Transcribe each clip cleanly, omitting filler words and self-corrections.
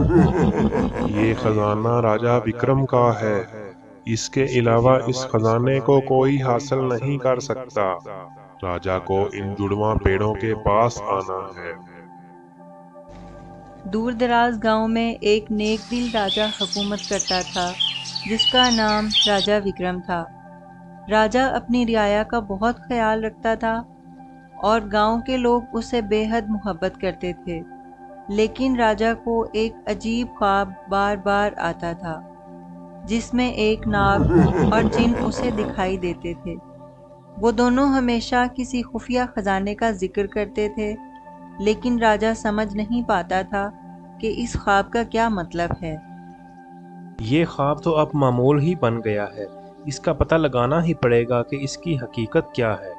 ये खजाना राजा विक्रम का है। इसके अलावा इस खजाने को कोई हासिल नहीं कर सकता। राजा को इन जुड़वा पेड़ों के पास आना है। दूर दराज गांव में एक नेक दिल राजा हुकूमत करता था, जिसका नाम राजा विक्रम था। राजा अपनी रियाया का बहुत ख्याल रखता था और गांव के लोग उससे बेहद मोहब्बत करते थे। लेकिन राजा को एक अजीब ख्वाब बार बार आता था, जिसमें एक नाग और जिन उसे दिखाई देते थे। वो दोनों हमेशा किसी खुफिया खजाने का जिक्र करते थे, लेकिन राजा समझ नहीं पाता था कि इस ख्वाब का क्या मतलब है। ये ख्वाब तो अब मामूल ही बन गया है। इसका पता लगाना ही पड़ेगा कि इसकी हकीकत क्या है।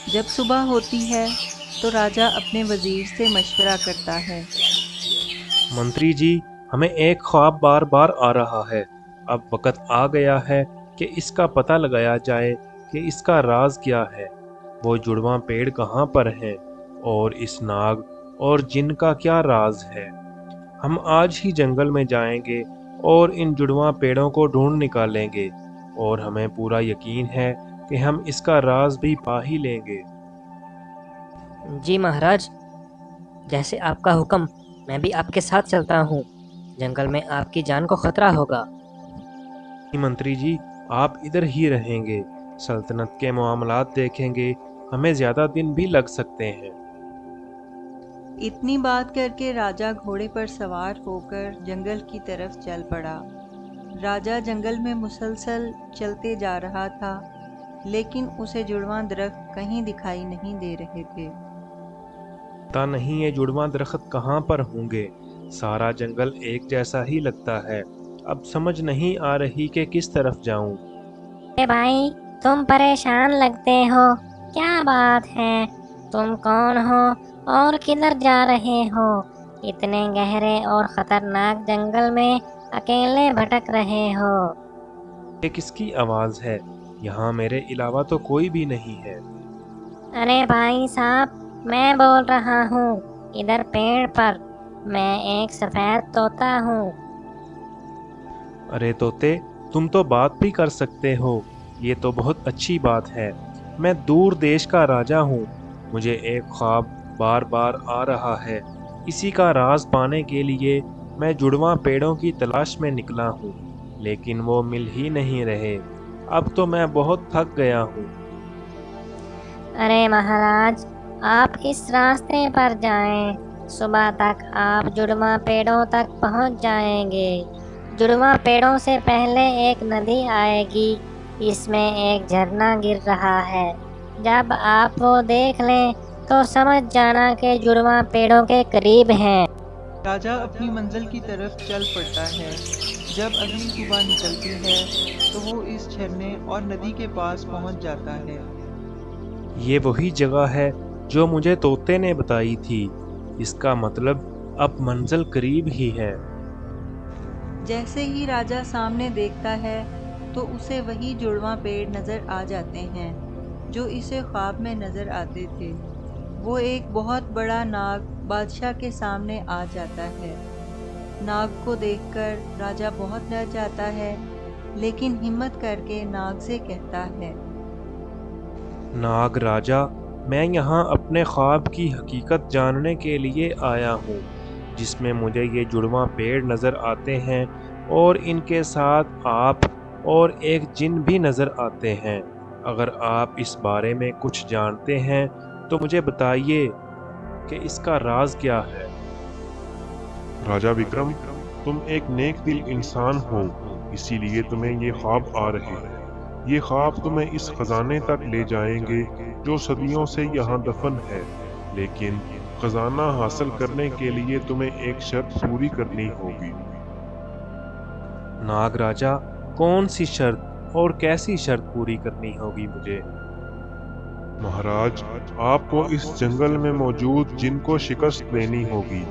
जब सुबह होती है तो राजा अपने वजीर से मशवरा करता है। मंत्री जी, हमें एक ख्वाब बार बार आ रहा है। अब वक्त आ गया है कि इसका पता लगाया जाए कि इसका राज क्या है। वो जुड़वा पेड़ कहाँ पर है और इस नाग और जिन का क्या राज है। हम आज ही जंगल में जाएंगे और इन जुड़वा पेड़ों को ढूंढ निकालेंगे, और हमें पूरा यकीन है कि हम इसका राज भी पा ही लेंगे। जी महाराज, जैसे आपका हुक्म, मैं भी आपके साथ चलता हूँ। जंगल में आपकी जान को खतरा होगा। मंत्री जी, आप इधर ही रहेंगे। सल्तनत के मामलात देखेंगे। हमें ज्यादा दिन भी लग सकते हैं। इतनी बात करके राजा घोड़े पर सवार होकर जंगल की तरफ चल पड़ा। राजा जंगल में मुसलसल चलते जा रहा था, लेकिन उसे जुड़वां दरख्त कहीं दिखाई नहीं दे रहे थे। पता नहीं ये जुड़वा दरख्त कहाँ पर होंगे। सारा जंगल एक जैसा ही लगता है। अब समझ नहीं आ रही कि किस तरफ जाऊं। अरे भाई, तुम परेशान लगते हो। क्या बात है? तुम कौन हो और किधर जा रहे हो? इतने गहरे और खतरनाक जंगल में अकेले भटक रहे हो। ये किसकी आवाज है? यहाँ मेरे अलावा तो कोई भी नहीं है। अरे भाई साहब, मैं बोल रहा हूँ। इधर पेड़ पर मैं एक सफेद तोता हूँ। अरे तोते, तुम तो बात भी कर सकते हो। ये तो बहुत अच्छी बात है। मैं दूर देश का राजा हूँ। मुझे एक ख्वाब बार बार आ रहा है। इसी का राज पाने के लिए मैं जुड़वा पेड़ों की तलाश में निकला हूँ, लेकिन वो मिल ही नहीं रहे। अब तो मैं बहुत थक गया हूँ। अरे महाराज, आप इस रास्ते पर जाएं। सुबह तक आप जुड़वा पेड़ों तक पहुंच जाएंगे। जुड़वा पेड़ों से पहले एक नदी आएगी। इसमें एक झरना गिर रहा है। जब आप वो देख लें तो समझ जाना कि जुड़वा पेड़ों के करीब हैं। राजा अपनी मंजिल की तरफ चल पड़ता है। जब अगली सुबह निकलती है तो वो इस झरने और नदी के पास पहुंच जाता है। ये वही जगह है जो मुझे तोते ने बताई थी। इसका मतलब अब मंजिल करीब ही है। जैसे ही राजा सामने देखता है तो उसे वही जुड़वां पेड़ नजर आ जाते हैं जो इसे ख्वाब में नजर आते थे। वो एक बहुत बड़ा नाग बादशाह के सामने आ जाता है। नाग को देखकर राजा बहुत डर जाता है, लेकिन हिम्मत करके नाग से कहता है। नाग राजा, मैं यहाँ अपने ख्वाब की हकीकत जानने के लिए आया हूँ, जिसमें मुझे ये जुड़वा पेड़ नज़र आते हैं और इनके साथ आप और एक जिन भी नज़र आते हैं। अगर आप इस बारे में कुछ जानते हैं तो मुझे बताइए कि इसका राज क्या है। राजा विक्रम, तुम एक नेक दिल इंसान हो, इसीलिए तुम्हें ये ख्वाब आ रहे हैं। ये ख्वाब तुम्हें इस खजाने तक ले जाएंगे जो सदियों से यहाँ दफन है। लेकिन खजाना हासिल करने के लिए तुम्हें एक शर्त पूरी करनी होगी। नाग राजा, कौन सी शर्त और कैसी शर्त पूरी करनी होगी मुझे? महाराज, आपको इस जंगल में मौजूद जिनको शिकस्त देनी होगी।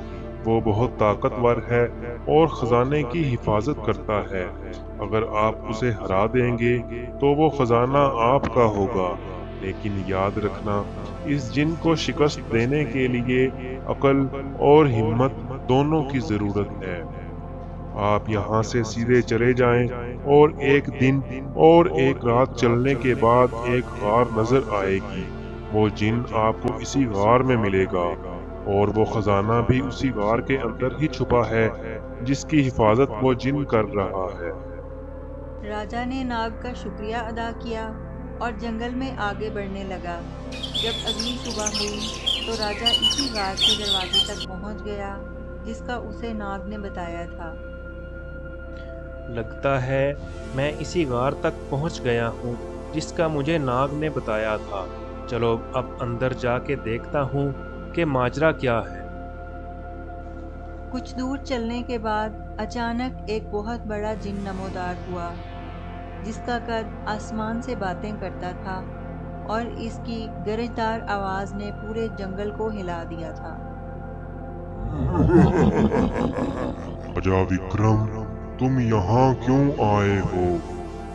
वो बहुत ताकतवर है और खजाने की हिफाजत करता है। अगर आप उसे हरा देंगे तो वो खजाना आपका होगा। लेकिन याद रखना, इस जिन को शिकस्त देने के लिए अक्ल और हिम्मत दोनों की जरूरत है। आप यहाँ से सीधे चले जाएं और एक दिन और एक रात चलने के बाद एक गार नजर आएगी। वो जिन आपको इसी गार में मिलेगा और वो खजाना भी उसी गार के अंदर ही छुपा है जिसकी हिफाजत वो जिन कर रहा है। राजा ने नाग का शुक्रिया अदा किया और जंगल में आगे बढ़ने लगा। जब अगली सुबह हुई तो राजा इसी गार के दरवाजे तक पहुंच गया जिसका उसे नाग ने बताया था। लगता है मैं इसी गार तक पहुंच गया हूं जिसका मुझे नाग ने बताया था। चलो अब अंदर जाके देखता हूं कि माजरा क्या है। कुछ दूर चलने के बाद अचानक एक बहुत बड़ा जिन नमोदार हुआ जिसका कद आसमान से बातें करता था और इसकी गरजदार आवाज ने पूरे जंगल को हिला दिया था। राजा विक्रम, तुम यहाँ क्यों आए हो?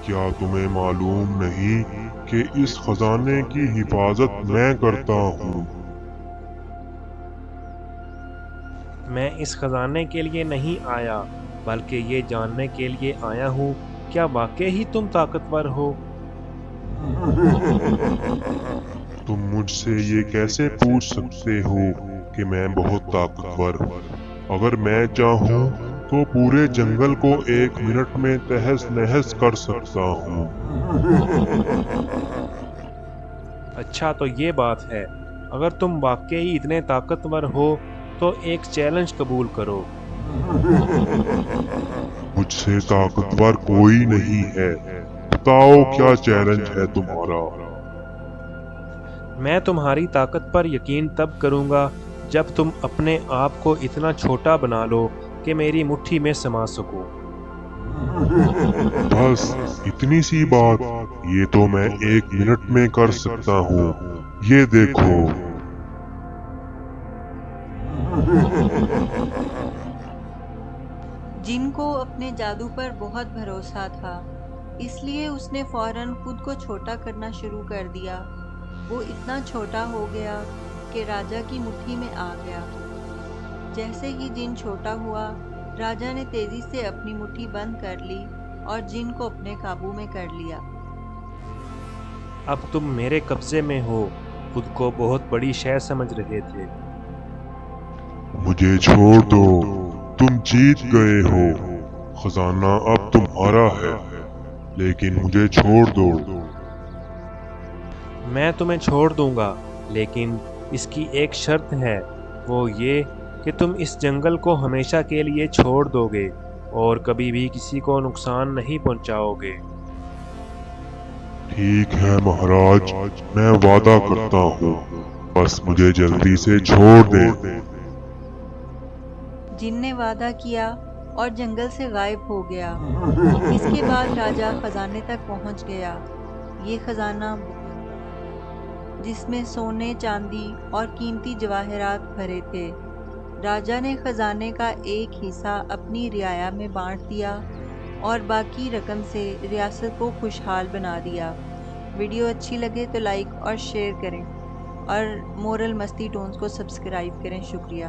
क्या तुम्हें मालूम नहीं कि इस खजाने की हिफाजत मैं करता हूँ? मैं इस खजाने के लिए नहीं आया बल्कि ये जानने के लिए आया हूँ क्या वाकई ही तुम ताकतवर हो। तुम मुझसे ये कैसे पूछ सकते हो कि मैं बहुत ताकतवर हूँ? अगर मैं चाहूँ तो पूरे जंगल को एक मिनट में तहस नहस कर सकता हूँ। अच्छा तो ये बात है, अगर तुम वाकई इतने ताकतवर हो तो एक चैलेंज कबूल करो। मुझसे ताकतवर कोई नहीं है। बताओ क्या चैलेंज है तुम्हारा? मैं तुम्हारी ताकत पर यकीन तब करूंगा जब तुम अपने आप को इतना छोटा बना लो कि मेरी मुट्ठी में समा सको। बस इतनी सी बात? ये तो मैं एक मिनट में कर सकता हूँ। ये देखो। जिन को अपने जादू पर बहुत भरोसा था, इसलिए उसने फौरन खुद को छोटा करना शुरू कर दिया। वो इतना छोटा हो गया कि राजा की मुट्ठी में आ गया। जैसे ही जिन छोटा हुआ, राजा ने तेजी से अपनी मुट्ठी बंद कर ली और जिन को अपने काबू में कर लिया। अब तुम मेरे कब्जे में हो। खुद को बहुत बड़ी शय समझ रहे थे। मुझे छोड़ दो। तुम जीत गए हो। खजाना अब तुम्हारा है, लेकिन मुझे छोड़ दो। मैं तुम्हें छोड़ दूंगा, लेकिन इसकी एक शर्त है। वो ये कि तुम इस जंगल को हमेशा के लिए छोड़ दोगे और कभी भी किसी को नुकसान नहीं पहुंचाओगे। ठीक है महाराज, मैं वादा करता हूँ। बस मुझे जल्दी से छोड़ दे। जिन ने वादा किया और जंगल से गायब हो गया। इसके बाद राजा खजाने तक पहुंच गया। ये खजाना जिसमें सोने, चांदी और कीमती जवाहरात भरे थे। राजा ने खजाने का एक हिस्सा अपनी रियाया में बांट दिया और बाकी रकम से रियासत को खुशहाल बना दिया। वीडियो अच्छी लगे तो लाइक और शेयर करें और मोरल मस्ती टोन्स को सब्सक्राइब करें। शुक्रिया।